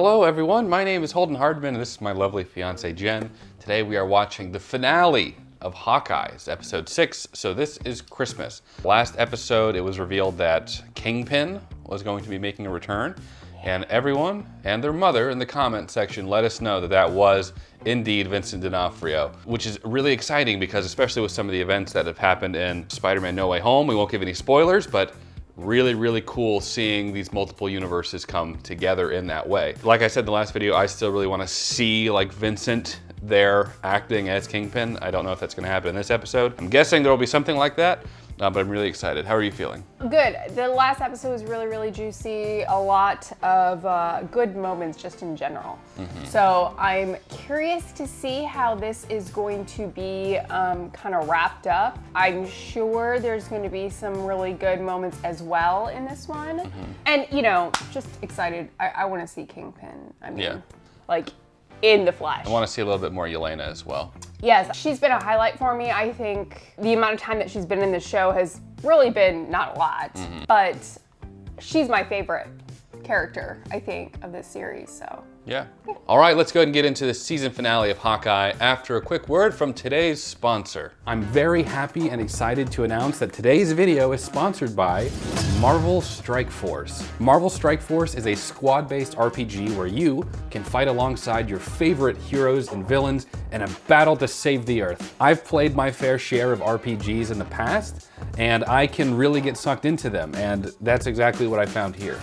Hello everyone, my name is Holden Hardman and this is my lovely fiance Jen. Today we are watching the finale of Hawkeye's episode 6, so this is Christmas. Last episode it was revealed that Kingpin was going to be making a return, and everyone and their mother in the comment section let us know that that was indeed Vincent D'Onofrio, which is really exciting because especially with some of the events that have happened in Spider-Man No Way Home, we won't give any spoilers, but really cool seeing these multiple universes come together in that way. Like I said in the last video, I still really want to see like Vincent there acting as Kingpin. I don't know if that's going to happen in this episode. I'm guessing there will be something like that, but I'm really excited. How are you feeling? Good. The last episode was really juicy. A lot of good moments just in general. So I'm curious to see how this is going to be kind of wrapped up. I'm sure there's going to be some really good moments as well in this one. And you know, just excited. I want to see Kingpin. I mean, like in the flesh. I want to see a little bit more Yelena as well. Yes, she's been a highlight for me. I think the amount of time that she's been in the show has really been not a lot, but she's my favorite character, I think, of this series, so. Yeah. All right, let's go ahead and get into the season finale of Hawkeye after a quick word from today's sponsor. I'm very happy and excited to announce that today's video is sponsored by Marvel Strike Force. Marvel Strike Force is a squad-based RPG where you can fight alongside your favorite heroes and villains in a battle to save the Earth. I've played my fair share of RPGs in the past, and I can really get sucked into them, and that's exactly what I found here.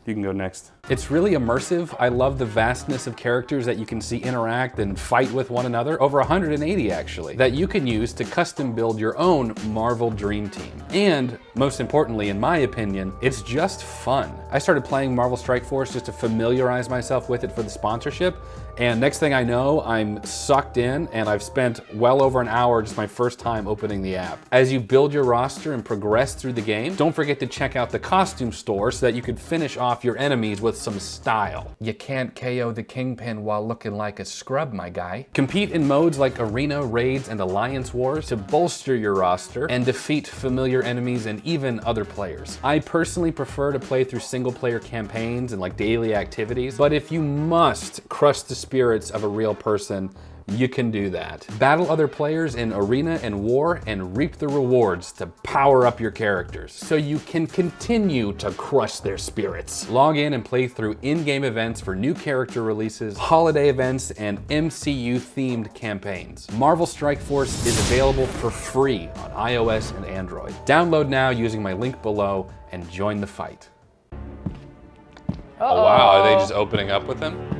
You can go next. It's really immersive. I love the vastness of characters that you can see interact and fight with one another, over 180 actually, that you can use to custom build your own Marvel Dream Team. And most importantly, in my opinion, it's just fun. I started playing Marvel Strike Force just to familiarize myself with it for the sponsorship, and next thing I know, I'm sucked in and I've spent well over an hour just my first time opening the app. As you build your roster and progress through the game, don't forget to check out the costume store so that you can finish off your enemies with some style. You can't KO the Kingpin while looking like a scrub, my guy. Compete in modes like Arena, Raids, and Alliance Wars to bolster your roster and defeat familiar enemies and even other players. I personally prefer to play through single player campaigns and like daily activities, but if you must crush the spirits of a real person, you can do that. Battle other players in Arena and War and reap the rewards to power up your characters so you can continue to crush their spirits. Log in and play through in-game events for new character releases, holiday events, and MCU-themed campaigns. Marvel Strike Force is available for free on iOS and Android. Download now using my link below and join the fight. Oh wow, are they just opening up with them?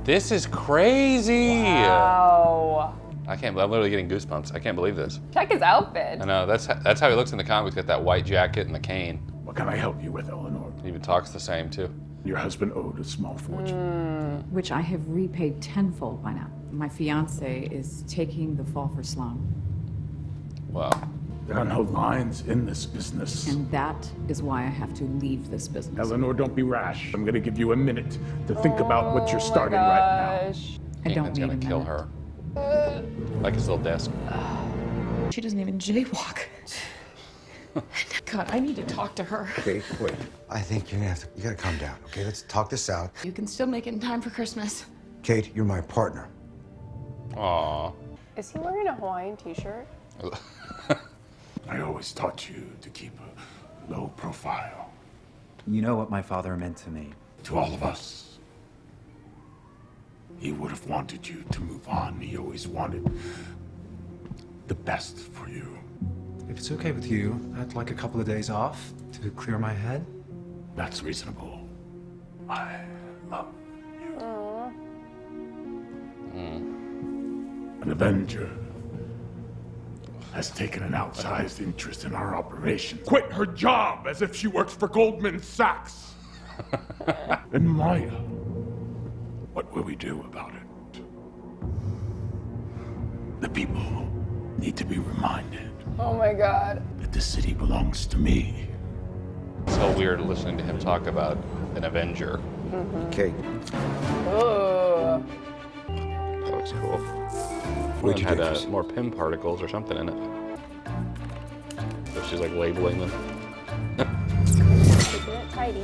This is crazy. Wow. I'm literally getting goosebumps. I can't believe this. Check his outfit. I know, that's how he looks in the comics, got that white jacket and the cane. What can I help you with, Eleanor? He even talks the same too. Your husband owed a small fortune. Which I have repaid tenfold by now. My fiance is taking the fall for Sloan. Wow. There are no lines in this business. And that is why I have to leave this business. Eleanor, don't be rash. I'm gonna give you a minute to think about what you're starting right I don't Kingpin's need gonna a kill minute. her. Like his little desk. She doesn't even jaywalk. God, I need to talk to her. Okay, wait. I think you gotta calm down, okay? Let's talk this out. You can still make it in time for Christmas. Kate, you're my partner. Aww. Is he wearing a Hawaiian t-shirt? now. I always taught you to keep a low profile. You know what my father meant to me. To all of us. He would have wanted you to move on. He always wanted the best for you. If it's okay with you, I'd like a couple of days off to clear my head. That's reasonable. I love you. An Avenger has taken an outsized interest in our operation. Quit her job as if she works for Goldman Sachs. And Maya, what will we do about it? The people need to be reminded Oh my God. that the city belongs to me. It's so weird listening to him talk about an Avenger. Kate, Ooh. That looks cool. where'd you Had get this? more PIM particles or something in it. So she's like labeling them. keeping it tidy.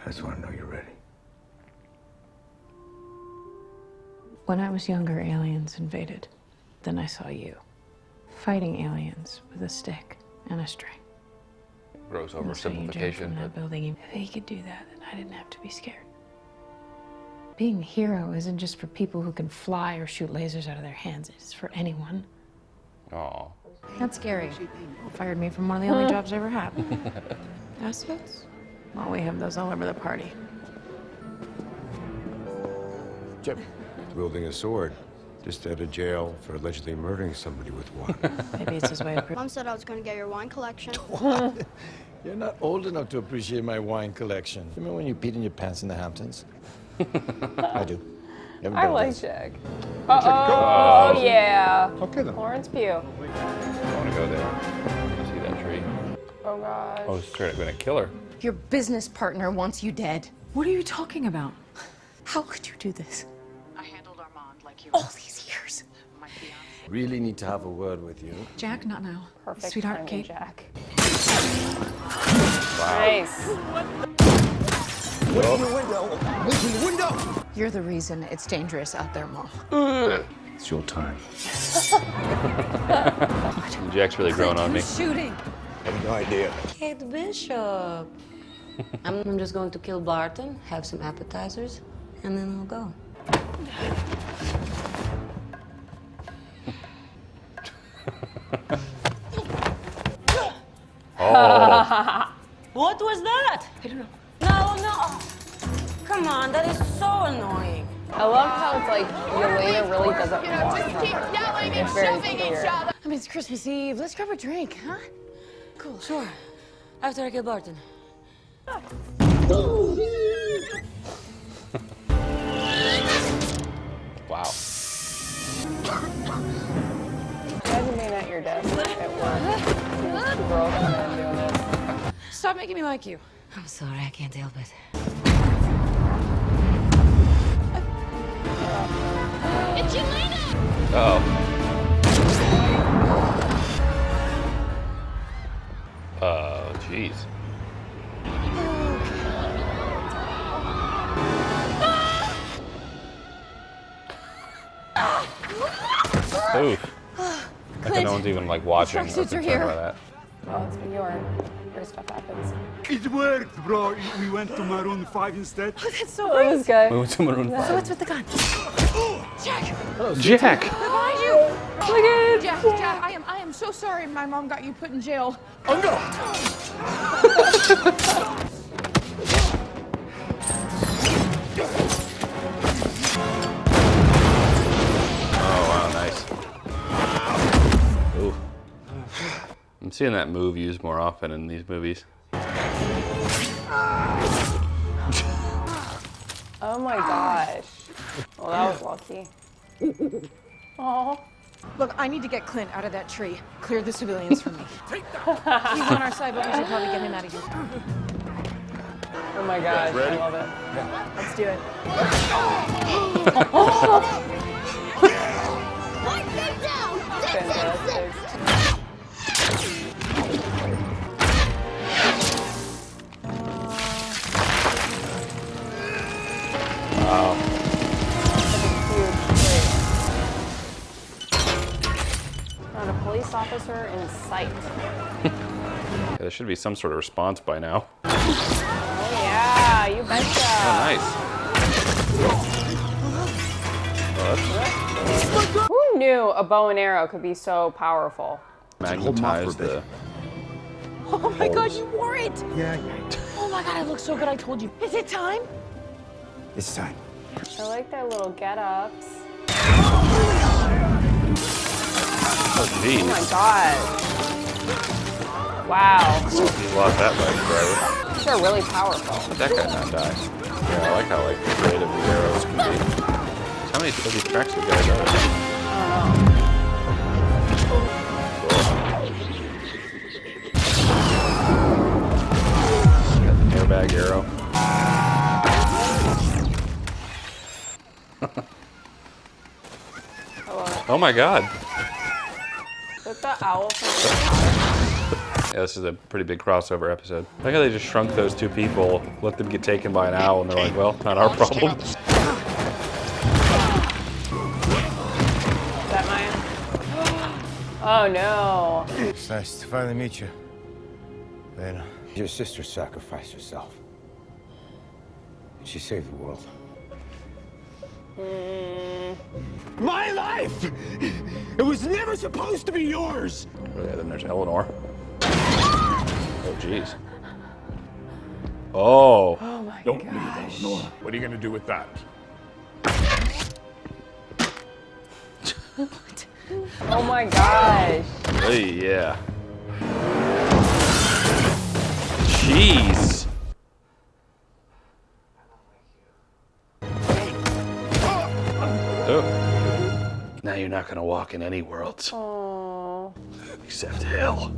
I just want to know you're ready. When I was younger, aliens invaded. Then I saw you fighting aliens with a stick and a string. Gross And I saw you jump oversimplification. from that But building. If he could do that, then I didn't have to be scared. Being a hero isn't just for people who can fly or shoot lasers out of their hands. It's for anyone. aw. That's scary. Fired me from one of the only jobs I ever had. Assets? Well, we have those all over the party. Chip. Wielding a sword. Just out of jail for allegedly murdering somebody with one. Maybe it's his way of... Mom said I was going to get your wine collection. You're not old enough to appreciate my wine collection. Remember when you peed in your pants in the Hamptons? I do. You haven't I done like this. Jack. Oh yeah. Okay then. Lawrence Pugh. I want to go there. See that tree. Oh gosh. Oh, it's straight up gonna kill her. Your business partner wants you dead. What are you talking about? How could you do this? I handled Armand like you. All these years. My fiance. Really need to have a word with you. Jack, not now. Perfect Sweetheart, timing, Kate. Jack. Wow. Nice. You're the reason it's dangerous out there, Mom. It's your time. Jack's really growing on me. Shooting. I have no idea. Kate Bishop. I'm just going to kill Barton, have some appetizers, and then I'll go. Oh, What was that? I don't know. No, no. Come on, that is so annoying. I love how it's like Yelena really doesn't want her. It's very clear. I mean, it's Christmas Eve. Let's grab a drink, huh? Cool, sure. After I kill Barton. wow. Imagine being at your desk at work. Two girls coming in doing this. Stop making me like you. I'm sorry, I can't help it. It's Yelena! Uh-oh. Oh, jeez. Oof. Like no one's even like watching or Instructions are concerned here. about that. Oh, it's New York. Where stuff happens. It worked, bro. We went to Maroon 5 instead. Oh, that's so Oh, great. this guy. We went to Maroon So 5. what's with the gun? Jack! Jack! Behind you! Look at it. Jack, I am so sorry my mom got you put in jail. Oh no! Oh, wow, nice. Ooh. I'm seeing that move used more often in these movies. Oh my gosh. Well, that was lucky. Oh. Look, I need to get Clint out of that tree. Clear the civilians for me. He's on our side, but we should probably get him out of here. Oh my gosh. I love it. Let's do it. One thing down! Fantastic. Wow. Huge tree. Not a police officer in sight. Yeah, there should be some sort of response by now. Oh yeah, you betcha. Oh, nice. Oh, that's Who knew a bow and arrow could be so powerful? magnetize the. Oh my God, you wore it! Yeah. Oh my God, I look so good, I told you. Is it time? It's time. I like their little get-ups. Oh, Oh jeez. my god. Wow. He's lost that leg forever. These are really powerful. How'd that guy not die? Yeah, I like how like creative the arrows can be. How many of these tracks have guys are? Got the airbag arrow. I love it. Oh my god. Is that the owl from Yeah, this is a pretty big crossover episode. I like how they just shrunk those two people, let them get taken by an owl, and they're like, well, not our problem. Is that mine? Oh no. It's nice to finally meet you, Lena. Your sister sacrificed herself. She saved the world. My life! It was never supposed to be yours! Oh yeah, then there's Eleanor. Oh jeez. Oh. Oh my Don't gosh. leave, Eleanor. What are you gonna do with that? Oh my gosh. Hey, yeah. Jeez. Oh. Now you're not gonna walk in any worlds. Oh. Except hell.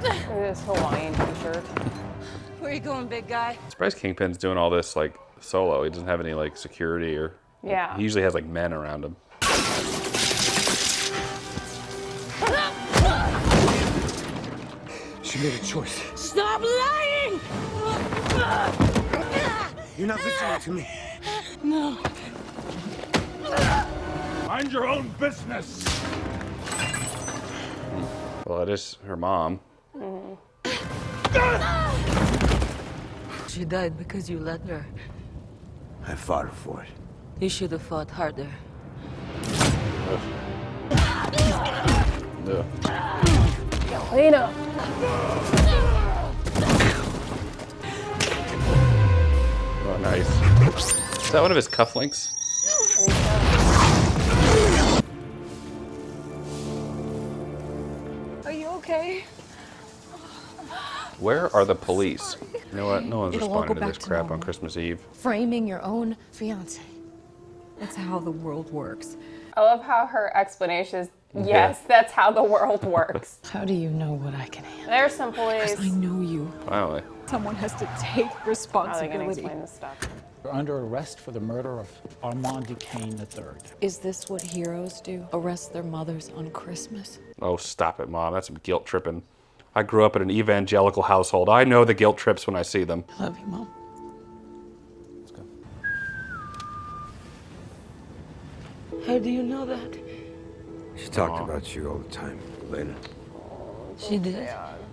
Look at this Hawaiian t-shirt. Where are you going, big guy? I'm surprised Kingpin's doing all this like solo. He doesn't have any like security or. Yeah. He usually has like men around him. She made a choice. Stop lying! You're not listening to me. No. Mind your own business. Well, it is her mom. She died because you let her. I fought her for it. You should have fought harder. Yeah. Lena. Oh, nice. Is that one of his cufflinks? Are you okay? Where are the police? You know what? No one's It'll all responding go to back this to crap normal. on Christmas Eve. Framing your own fiance. That's how the world works. I love how her explanation is, yes, that's how the world works. How do you know what I can handle? There's some police. I know you. Finally. Someone has to take How are they gonna responsibility. explain this stuff? You're under arrest for the murder of Armand Duquesne III. Is this what heroes do? Arrest their mothers on Christmas? Oh, stop it, Mom. That's some guilt tripping. I grew up in an evangelical household. I know the guilt trips when I see them. I love you, Mom. Let's go. How do you know that? She talked about you all the time, Lena. She did.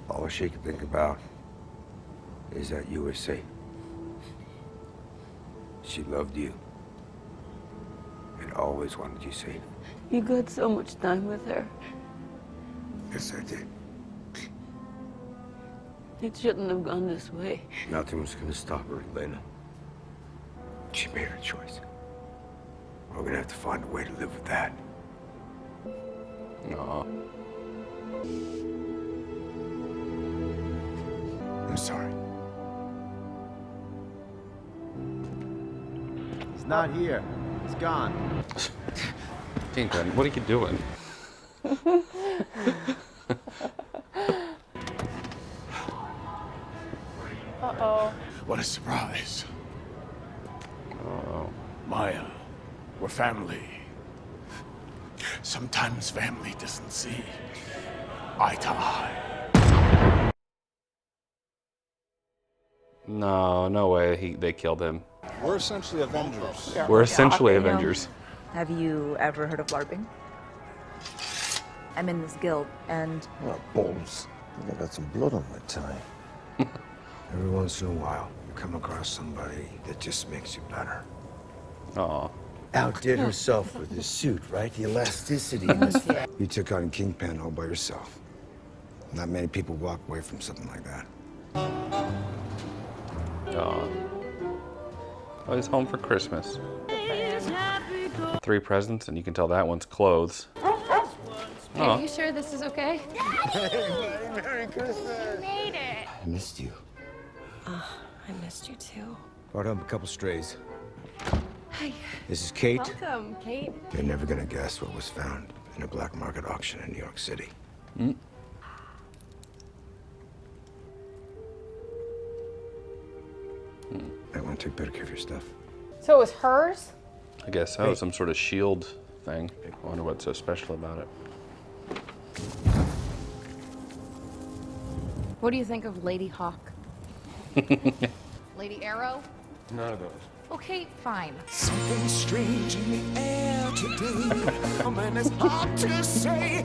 All she could think about is that you were safe. She loved you and always wanted you safe. You got so much time with her. Yes, I did. It shouldn't have gone this way. Nothing was gonna stop her, Lena. She made her choice. We're gonna have to find a way to live with that. Aw. I'm sorry. He's not here. He's gone. Kingpin, what are you doing? Uh-oh. What a surprise. Oh. Maya, we're family. Sometimes family doesn't see eye to eye. No, no way. They killed him. We're essentially Avengers. We're essentially Avengers. Have you ever heard of LARPing? I'm in this guild, and... Oh, balls. I think I got some blood on my tie. Every once in a while, you come across somebody that just makes you better. Aw. Outdid herself with this suit, right? The elasticity. You took on Kingpin all by yourself. Not many people walk away from something like that. Aw. Oh, he's home for Christmas. 3 presents, and you can tell that one's clothes. Are you sure this is okay? Merry Christmas! You made it. I missed you. I missed you too. Brought home a couple strays. Hi. This is Kate. Welcome, Kate. You're never gonna guess what was found in a black market auction in New York City. I want to take better care of your stuff. So it was hers? I guess so. Some sort of shield thing. I wonder what's so special about it. What do you think of Lady Hawk? Lady Arrow? None of those. Okay, fine. Something strange in the air today. Man, it's hard to say.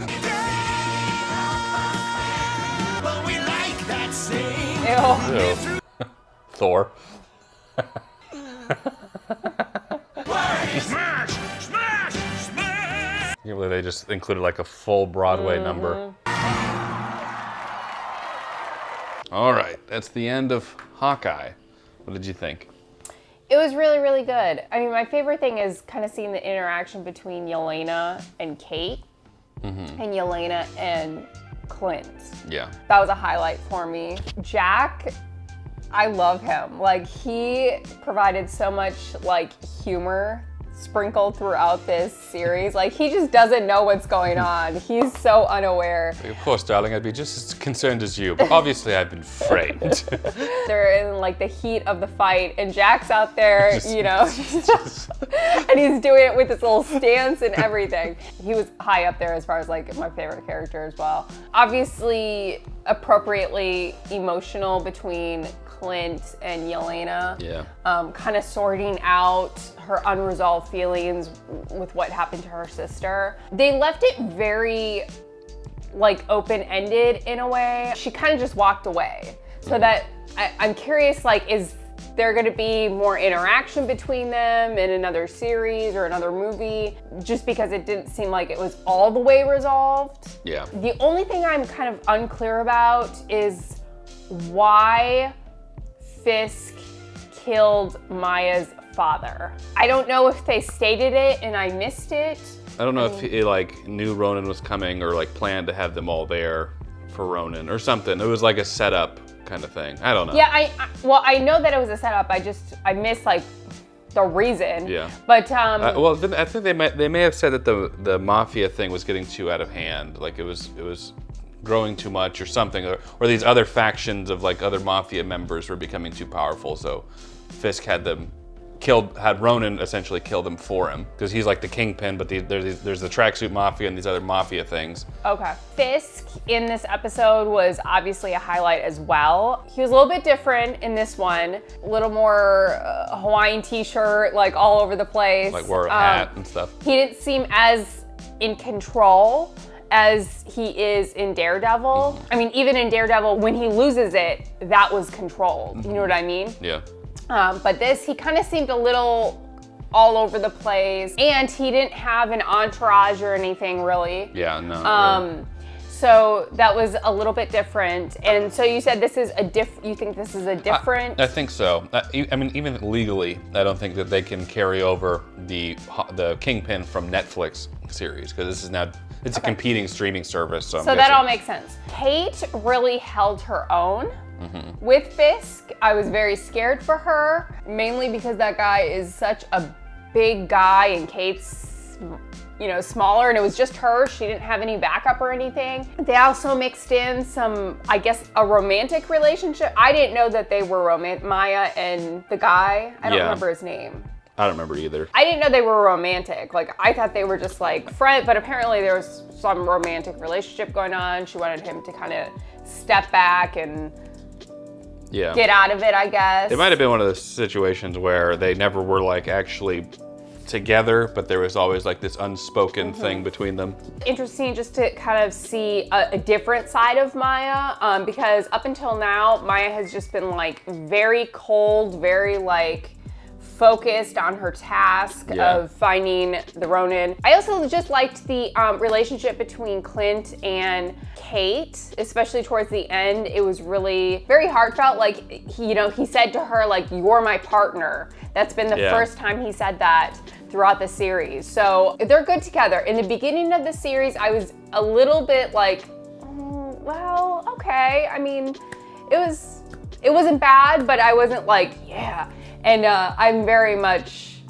But we like that same. Ew. Thor. Smash! Smash! Smash! Can't believe they just included like a full Broadway number. All right, that's the end of Hawkeye. What did you think? It was really, really good. I mean, my favorite thing is kind of seeing the interaction between Yelena and Kate, and Yelena and Clint. Yeah. That was a highlight for me. Jack, I love him. Like, he provided so much like humor sprinkled throughout this series. Like, he just doesn't know what's going on. He's so unaware. Of course, darling, I'd be just as concerned as you, but obviously I've been framed. They're in like the heat of the fight, and Jack's out there, you know, and he's doing it with his little stance and everything. He was high up there as far as like my favorite character as well. Obviously, appropriately emotional between Clint and Yelena. Yeah. Kind of sorting out her unresolved feelings with what happened to her sister. They left it very like open-ended in a way. She kind of just walked away. So that I'm curious, like, is there gonna be more interaction between them in another series or another movie? Just because it didn't seem like it was all the way resolved. Yeah. The only thing I'm kind of unclear about is why Fisk killed Maya's father. I don't know if they stated it and I missed it. I don't know if he like knew Ronan was coming or like planned to have them all there for Ronan or something. It was like a setup kind of thing. I don't know. Yeah, well, I know that it was a setup. I missed like the reason. Yeah. But well, I think they may have said that the mafia thing was getting too out of hand. Like it was growing too much or something, or these other factions of like other mafia members were becoming too powerful. So Fisk had Ronan essentially kill them for him because he's like the kingpin, but there's the tracksuit mafia and these other mafia things. Okay. Fisk in this episode was obviously a highlight as well. He was a little bit different in this one, a little more Hawaiian t-shirt, like all over the place. Like wore a hat and stuff. He didn't seem as in control as he is in Daredevil. I mean, even in Daredevil, when he loses it, that was controlled. You know what I mean? Yeah. But this, he kind of seemed a little all over the place, and he didn't have an entourage or anything really. Yeah, no. Really. So that was a little bit different. And so you said this is you think this is a different? I think so. I mean, even legally, I don't think that they can carry over the Kingpin from Netflix series because this is now, it's a competing streaming service. So that all makes sense. Kate really held her own. With Fisk, I was very scared for her, mainly because that guy is such a big guy and Kate's, you know, smaller, and it was just her. She didn't have any backup or anything. They also mixed in some, I guess, a romantic relationship. I didn't know that they were Maya and the guy. I don't remember his name. I don't remember either. I didn't know they were romantic. Like, I thought they were just like friends, but apparently there was some romantic relationship going on. She wanted him to kind of step back and get out of it, I guess. It might have been one of those situations where they never were like actually together, but there was always like this unspoken thing between them. Interesting just to kind of see a different side of Maya, because up until now, Maya has just been like very cold, very like focused on her task of finding the Ronin. I also just liked the relationship between Clint and Kate, especially towards the end. It was really very heartfelt. Like, he said to her, like, "You're my partner." That's been the first time he said that throughout the series. So they're good together. In the beginning of the series, I was a little bit like, well, okay. I mean, it wasn't bad, but I wasn't like, yeah. And I'm very much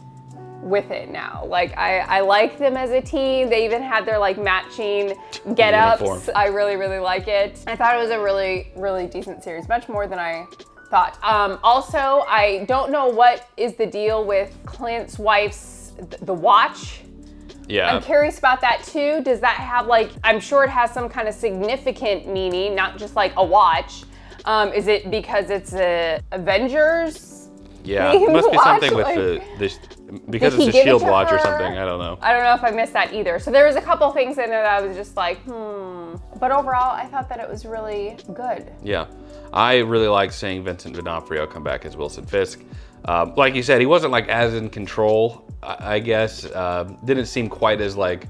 with it now. Like, I like them as a team. They even had their like matching get-ups. I really, really like it. I thought it was a really, really decent series, much more than I thought. Also, I don't know what is the deal with Clint's wife's, the watch. Yeah. I'm curious about that too. Does that have like, I'm sure it has some kind of significant meaning, not just like a watch. Is it because it's a Avengers? Yeah, it must be something with because Did he it's a give it shield to watch or her? something. I don't know. I don't know if I missed that either. So there was a couple things in there that I was just like, But overall, I thought that it was really good. Yeah, I really like seeing Vincent D'Onofrio come back as Wilson Fisk. Like you said, he wasn't like as in control, I guess. Didn't seem quite as like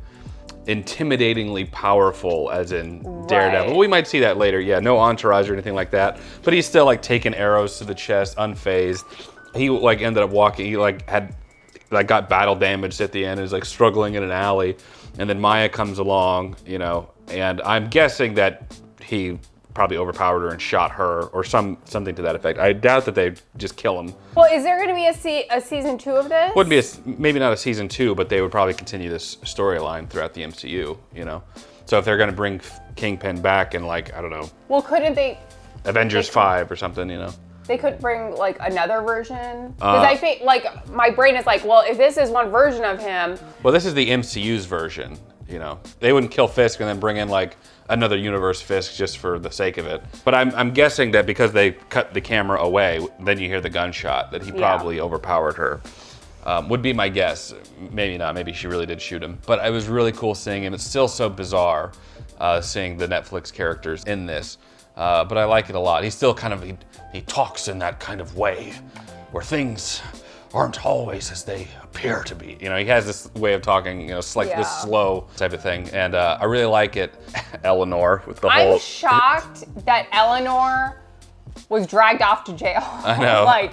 intimidatingly powerful as in Daredevil. Right. We might see that later. Yeah, no entourage or anything like that. But he's still like taking arrows to the chest, unfazed. He like ended up walking. He like had like got battle damaged at the end. Is like struggling in an alley, and then Maya comes along, you know, and I'm guessing that he probably overpowered her and shot her or something to that effect. I doubt that they just kill him. Well, is there going to be a season 2 of this? Wouldn't be maybe not a season 2, but they would probably continue this storyline throughout the MCU, you know. So if they're going to bring Kingpin back in like, I don't know, Well, couldn't they? Avengers 5 or something, you know. They could bring like another version? Because I think like my brain is like, well, if this is one version of him. Well, this is the MCU's version, you know. They wouldn't kill Fisk and then bring in like another universe Fisk just for the sake of it. But I'm guessing that because they cut the camera away, then you hear the gunshot, that he probably overpowered her. Would be my guess. Maybe not, maybe she really did shoot him. But it was really cool seeing him. It's still so bizarre seeing the Netflix characters in this. But I like it a lot. He's still kind of, he talks in that kind of way where things aren't always as they appear to be. You know, he has this way of talking, you know, like this slow type of thing. And I really like it. Eleanor with the whole... I'm shocked that Eleanor was dragged off to jail. I know. Like,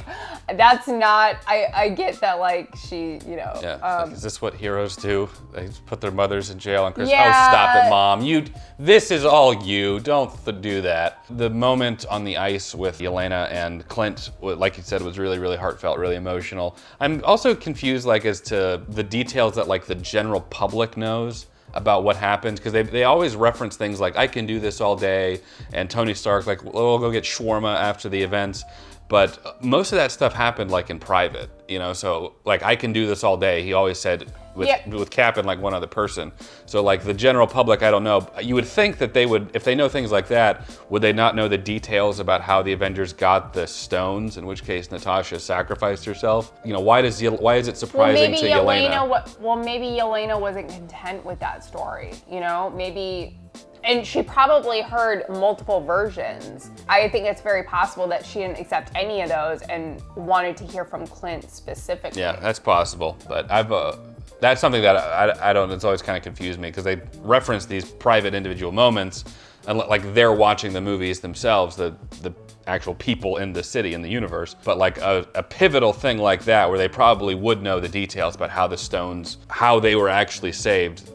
that's not, I get that like she, you know. Yeah, like, is this what heroes do? They put their mothers in jail on Christmas. Yeah. Oh, stop it, Mom. This is all you. Don't do that. The moment on the ice with Yelena and Clint, like you said, was really, really heartfelt, really emotional. I'm also confused like as to the details that like the general public knows about what happened, because they always reference things like, I can do this all day, and Tony Stark like, we'll go get shawarma after the events. But most of that stuff happened like in private, you know, so like, I can do this all day, he always said with Cap and like one other person. So like the general public, I don't know. You would think that they would, if they know things like that, would they not know the details about how the Avengers got the stones, in which case Natasha sacrificed herself? You know, why is it surprising to Yelena? Well, maybe Yelena wasn't content with that story, you know, maybe. And she probably heard multiple versions. I think it's very possible that she didn't accept any of those and wanted to hear from Clint specifically. Yeah, that's possible. But that's something that I don't, it's always kind of confused me, because they reference these private individual moments and like they're watching the movies themselves, the actual people in the city, in the universe. But like a pivotal thing like that, where they probably would know the details about how the stones, how they were actually saved.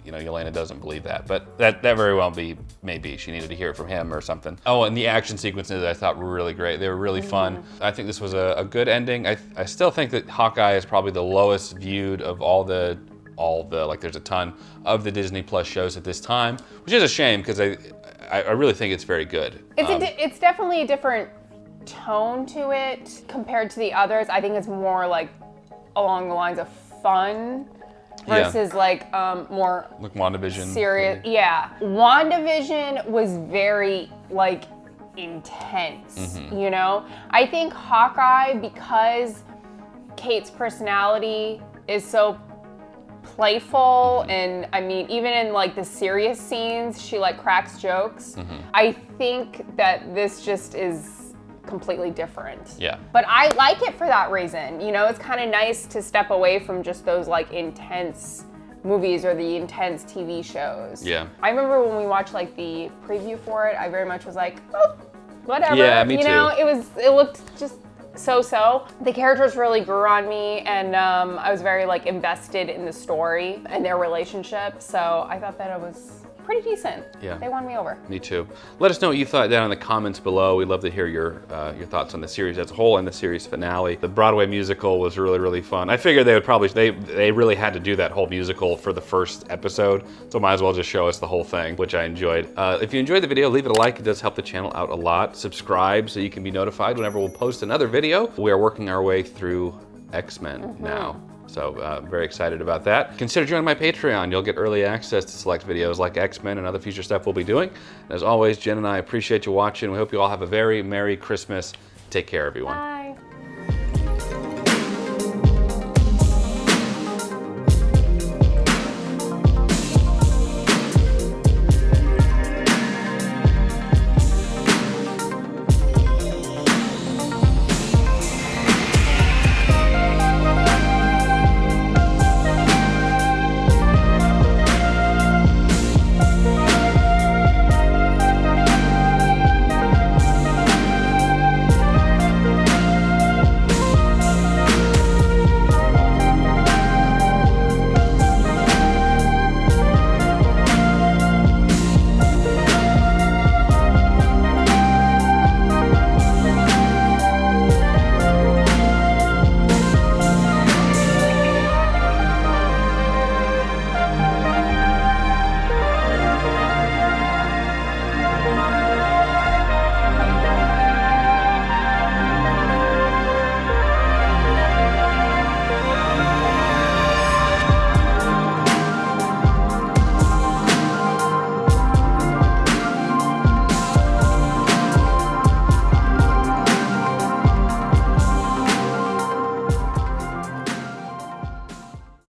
You know, Yelena doesn't believe that, but that very well maybe she needed to hear it from him or something. Oh, and the action sequences I thought were really great. They were really fun. I think this was a good ending. I still think that Hawkeye is probably the lowest viewed of all the like, there's a ton of the Disney Plus shows at this time, which is a shame, because I really think it's very good. It's definitely a different tone to it compared to the others. I think it's more like along the lines of fun. Versus like more like WandaVision. Serious. Yeah. WandaVision was very like intense, you know? I think Hawkeye, because Kate's personality is so playful, and I mean, even in like the serious scenes, she like cracks jokes. I think that this just is completely different. Yeah. But I like it for that reason. You know, it's kind of nice to step away from just those like intense movies or the intense TV shows. Yeah. I remember when we watched like the preview for it, I very much was like, oh, whatever. Yeah, me too. You know, it looked just so. The characters really grew on me, and I was very like invested in the story and their relationship. So I thought that it was pretty decent. Yeah. They won me over. Me too. Let us know what you thought down in the comments below. We'd love to hear your thoughts on the series as a whole and the series finale. The Broadway musical was really, really fun. I figured they would probably, they really had to do that whole musical for the first episode, so might as well just show us the whole thing, which I enjoyed. If you enjoyed the video, leave it a like. It does help the channel out a lot. Subscribe so you can be notified whenever we'll post another video. We are working our way through X-Men now. So very excited about that. Consider joining my Patreon. You'll get early access to select videos like X-Men and other future stuff we'll be doing. And as always, Jen and I appreciate you watching. We hope you all have a very Merry Christmas. Take care, everyone. Bye.